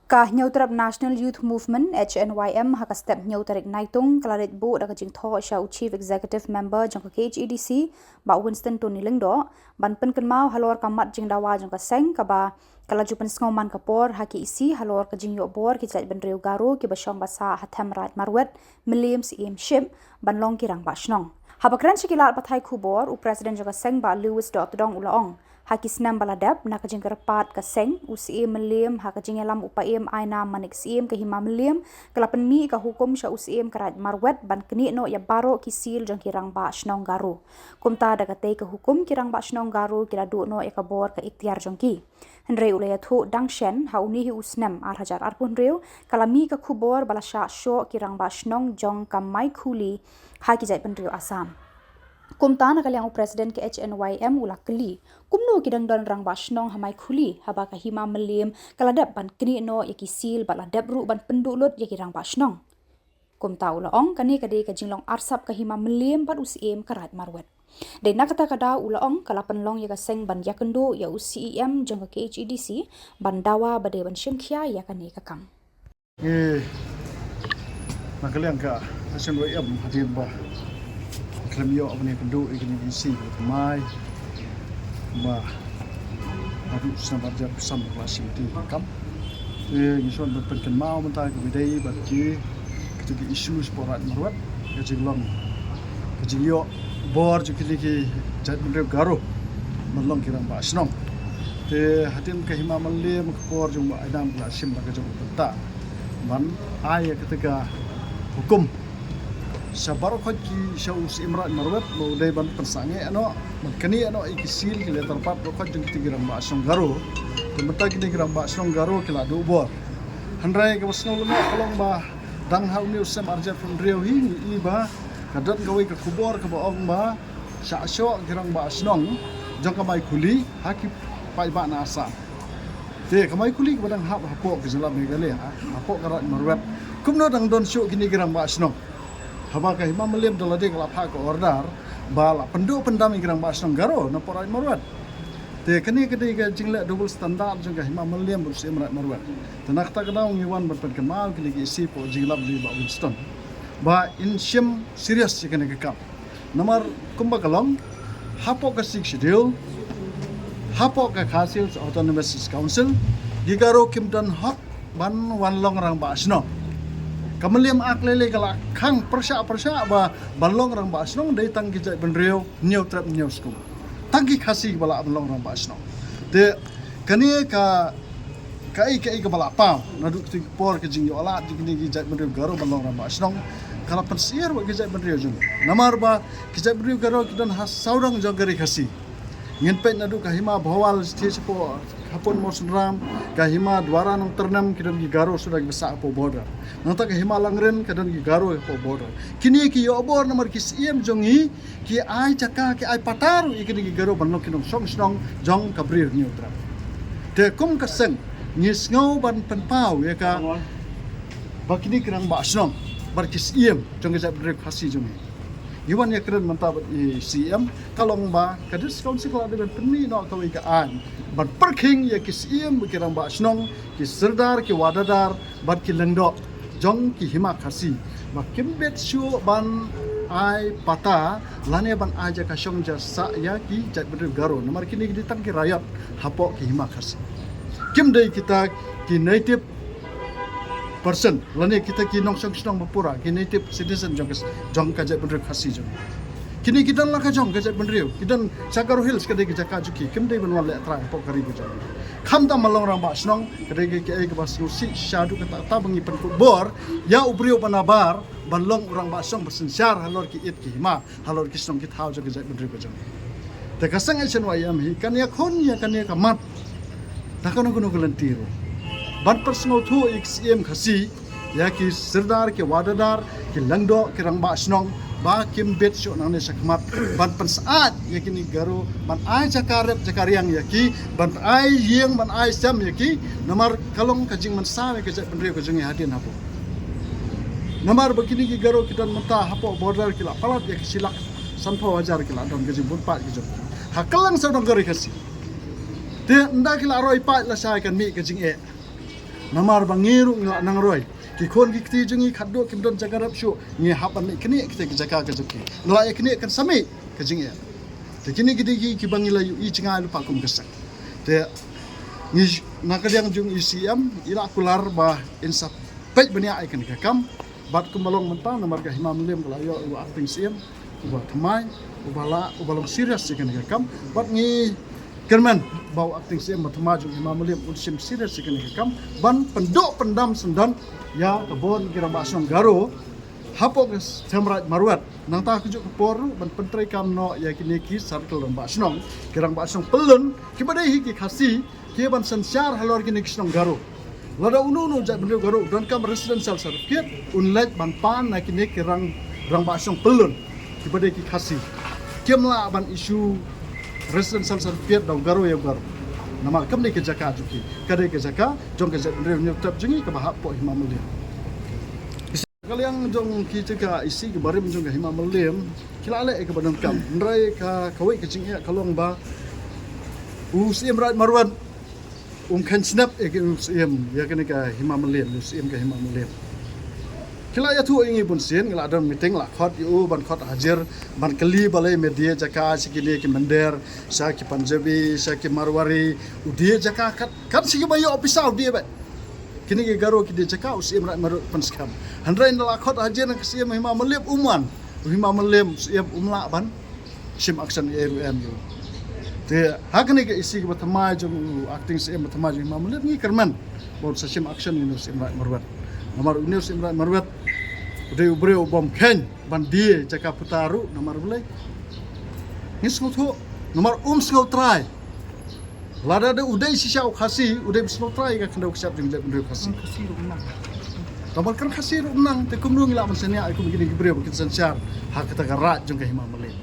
Ka nyautrap National Youth Movement HNYM haka step nyautarik naitung kalarit bu da kajing tho sha Chief Executive Member jong ka KHEDC ba Winston Tony Lingdo ban pen kenmau halor kamat jing dawa jong ka seng ka ba kala jupen sngoman kapor haki isi halor kajing yo bor ki chait ben riu garu ki ba shong basa hatam rat marwet Williams im ship ban long kirang ba shnong habakran shikilar pathai khubor u president jong ka seng ba Lewis dong ulaong haki snam baladap na kajing karapat ka seng usi meliam ha kajing elam upaim aina manik sim ke hima meliam kalapan mi ka hukum sha usi karat marwet ban keni no ya baro kisil jong kirang ba shnong garu kumta daga te ka hukum kirang ba shnong garu kira du no ya kabor ka ikhtiar jong ki henre ulaya thu dangshen ha uni hi usnam ar hajar arpun reu kalami ka khubor bala sha sho kirang ba shnong jong kamai khuli ha ki jai pen reu asam kumta na kalyang president ke HNYM ulakli kumno kidang don rang basnong hamai khuli haba ka hima melim kaladap ban kini no yakisil baladap ru ban pendulut yakirang basnong kumta ulaong kani kade ka jinglong arsap ka hima melim ban usiem karat marwet de nakata kada ulaong kalapan long ya seng ban yakendo ya UCEM jong ka KHEDC ban dawa bade ban shimkhya ya kani ka kam nakalyang ka HNYM hadir ba klamio apne kendu ikini isi mai ba adu sabarja bersama kelas inti kam ngison berpenken mau mentai ke bidai bagi ketika isu sporat marwat kejilong kejilio bor jukili ki jat mendre garo melong kirang ba snong te hatim ke hima malim ke bor jung ba adam klasim ba kejong benta ban ai ketika hukum sabar khot ki shaus imran marwat mo dai ban pensange ano kani ano ikisil ki letar pat khot jeng tigiram ba song garo temata ki tigiram ba song garo kila do bor handrai ke basno lemo kolong ba dang hau ni usam arja from reu hi i ba kadat gawe ke kubor ke baong ba sha sho kirang ba snong jong kamai khuli haki pai ba na asa te kamai khuli ke badang hap hapo ke jela megale hapo karat marwat kumno dang don sho kini kirang ba snong haba ka hima melim dalade kala pha ko order bala pendu pendam ingrang basong garo na porai marwat te kani kedi ga jingle double standard jong ka hima melim bursi imrat marwat tanak ta kada ngiwan berpen kemal kini isi po jinglab di ba Winston ba in shim serious kini ka kap nomor kumba kalong hapo ka sik schedule hapo ka khasil autonomous council gigaro kimdan hok ban wan long rang basno kameliam aklele kala khang persya ba balong rang basnong dei tang ki jai benreu new trap new school tangki khasi bala balong rang basnong de kani ka kai bala pa nadu ti por ke jing yola dikini ki jai benreu garo balong rang basnong kala pensier wa ki jai benreu jung namar ba ki jai benreu garo kidan has saurang jogari khasi ngin pe nadu ka hima bhawal stage po hapon mosram ka hima dwara nang ternam kidan ki garo sudah besa po border nanta ka hima langren kidan ki garo po border kini ki yo bor nomor ki sim jongi ki ai chaka ki ai pataru ikini ki garo banlo kinong song snong jong kabrir neutra te kum ka seng ngis ngau ban penpau ya ka bakini kirang ba snong bar ki sim jong ka jab khasi jongi Iwan ya keren mantap CM kalong ba kadis council kala dengan penmi no kawai ka an ban parking ya ki CM bikirang ba snong ki serdar ki wadadar ban ki lengdo jong ki hima khasi ba kimbet shu ban ai pata lane ban aja ka shong ja sa ya ki jat bener garo nomor kini di tang ki rayat hapo ki hima khasi kim dei kita ki native person lani kita ki nong song bapura ki native citizen jong ka jai benre khasi jong kini kidan la ka jong ka jai benre kidan Sagaro Hills ka de ka ka juki kim dei benwa le tra po kari ko jong kham ta malong rang ba snong ka de ki ai ka bas si shadu ka ta bangi pen bor ya ubrio panabar banlong urang ba song bersensyar halor ki it ki ma halor ki snong ki thau jong ka jai benre ko jong te ka sang HNYM hi kan ya khon ya kan ya ka mat ta kono kono galantiro ban personal thu XM khasi ya ki serdar ki wadadar ki langdo ki rang ba snong ba kim bet sho nang ne sakmat ban pensaat ya kini garo ban ai jakarep jakariang ya ki ban ai yeng ban ai sam ya ki nomor kalong kajing man sa ke jat benre ko jeng hadin hapo nomor begini ki garo kidan menta hapo border ki la palat ya ki silak sanpo wajar ki la don ke jing bunpat ki jong hakalang sa dong gari khasi te nda ki la roi pa la sa kan mi ke jing namar bangiru ngila nang roy ki kon ki kti jungi khaddo kim don jagarap shu ni hapan ni kini kita ki jaka ka juki la kini kan sami ka jingi te kini gidi ki bangila yu I chinga lu pakum kesak te ni nakadiang jung ICM ila kular ba insap pej bania ai kan ka kam bat kumalong mentang namar ka himam lem kala yo u acting CM uba thamai ubala ubalong serious kan ka kam bat ni kerman bau acting CM matamaju himam lem usim serious kan ka kam ban pendok pendam sendan ya kebon kira basong garo hapok temrat maruat nang ta kujuk poru ban pentrai kam no ya kini ki circle ba snong kirang ba snong pelun ki badai ki khasi ki ban sansyar halor kini kisnong garo lada unu jat bendeu garo dan kam residential certificate unlet ban pan na kini kirang rang ba snong pelun ki badai ki khasi kemla ban isu residential certificate dau garo ya garo nama kam ni ke jaka juki kadai ke jaka jong ke jat bendeu nyutap jungi ke bahap po himamul kalian jong kita ka isi ke barim jong ka himamul lem kila ale ke badam kam ndrai ka kawai ke jingia kalong ba usim rat marwan kan snap ke usim ya kene ka himamul lem usim ka himamul lem kila ya tu ingi pun sin ngala adam meeting la khot yu ban khot hajar ban kali balai media jaka sikini ki mender sa ki panjabi sa ki marwari udie jaka kan sigi bayo ofisa udie ba kini ke garo ki de jaka usim rat marut panskam handrai la khot hajar nak sim hima melip uman hima melem sim umla ban sim action RUM yu te hakni ke isi ke batama jong acting sim batama hima melip ni kerman bon sa sim action ni sim rat marwat namar unir sim rat marwat udah ubre bom ken bandi jaka putaru namar boleh ngisngo tu namar sngau try lada de udah sisa khasi udah sngau try ka kenda uksap jeng udah khasi namar kan khasi menang te kumrung la man senia aku begini ubre begitu sansyar hak kata garat jeng ka himam malay